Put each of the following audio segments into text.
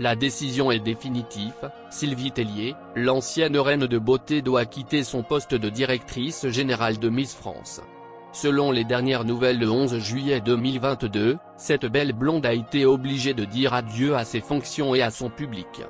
La décision est définitive, Sylvie Tellier, l'ancienne reine de beauté doit quitter son poste de directrice générale de Miss France. Selon les dernières nouvelles le 11 juillet 2022, cette belle blonde a été obligée de dire adieu à ses fonctions et à son public.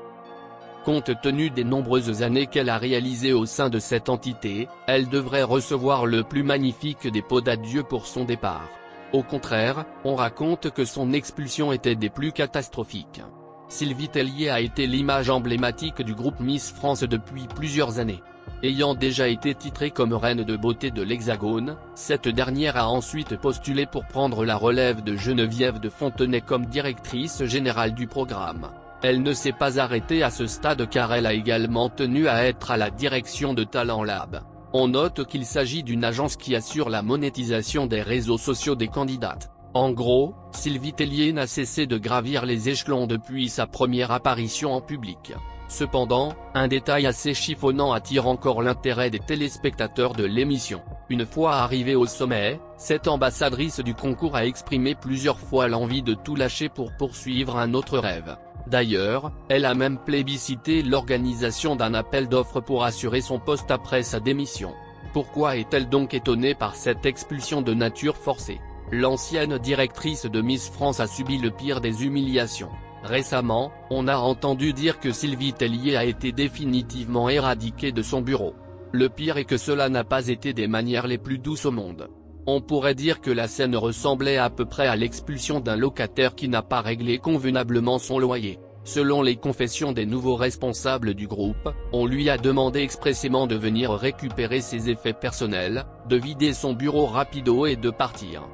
Compte tenu des nombreuses années qu'elle a réalisées au sein de cette entité, elle devrait recevoir le plus magnifique des pots d'adieu pour son départ. Au contraire, on raconte que son expulsion était des plus catastrophiques. Sylvie Tellier a été l'image emblématique du groupe Miss France depuis plusieurs années. Ayant déjà été titrée comme reine de beauté de l'Hexagone, cette dernière a ensuite postulé pour prendre la relève de Geneviève de Fontenay comme directrice générale du programme. Elle ne s'est pas arrêtée à ce stade car elle a également tenu à être à la direction de Talent Lab. On note qu'il s'agit d'une agence qui assure la monétisation des réseaux sociaux des candidates. En gros, Sylvie Tellier n'a cessé de gravir les échelons depuis sa première apparition en public. Cependant, un détail assez chiffonnant attire encore l'intérêt des téléspectateurs de l'émission. Une fois arrivée au sommet, cette ambassadrice du concours a exprimé plusieurs fois l'envie de tout lâcher pour poursuivre un autre rêve. D'ailleurs, elle a même plébiscité l'organisation d'un appel d'offres pour assurer son poste après sa démission. Pourquoi est-elle donc étonnée par cette expulsion de nature forcée? L'ancienne directrice de Miss France a subi le pire des humiliations. Récemment, on a entendu dire que Sylvie Tellier a été définitivement éradiquée de son bureau. Le pire est que cela n'a pas été des manières les plus douces au monde. On pourrait dire que la scène ressemblait à peu près à l'expulsion d'un locataire qui n'a pas réglé convenablement son loyer. Selon les confessions des nouveaux responsables du groupe, on lui a demandé expressément de venir récupérer ses effets personnels, de vider son bureau rapido et de partir.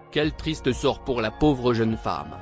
Quel triste sort pour la pauvre jeune femme.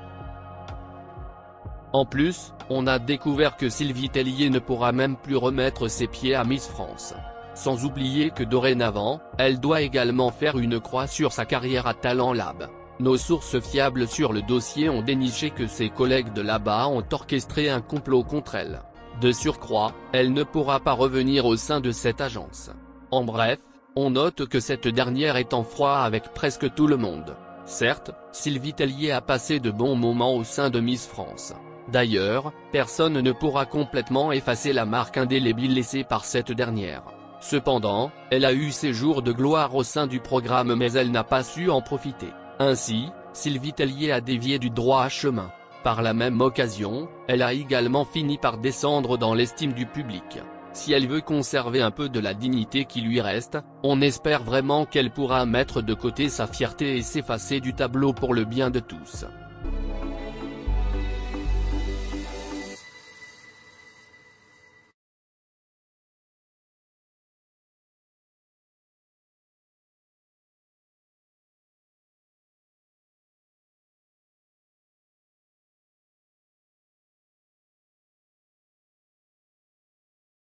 En plus, on a découvert que Sylvie Tellier ne pourra même plus remettre ses pieds à Miss France. Sans oublier que dorénavant, elle doit également faire une croix sur sa carrière à Talent Lab. Nos sources fiables sur le dossier ont déniché que ses collègues de là-bas ont orchestré un complot contre elle. De surcroît, elle ne pourra pas revenir au sein de cette agence. En bref, on note que cette dernière est en froid avec presque tout le monde. Certes, Sylvie Tellier a passé de bons moments au sein de Miss France. D'ailleurs, personne ne pourra complètement effacer la marque indélébile laissée par cette dernière. Cependant, elle a eu ses jours de gloire au sein du programme mais elle n'a pas su en profiter. Ainsi, Sylvie Tellier a dévié du droit chemin. Par la même occasion, elle a également fini par descendre dans l'estime du public. Si elle veut conserver un peu de la dignité qui lui reste, on espère vraiment qu'elle pourra mettre de côté sa fierté et s'effacer du tableau pour le bien de tous.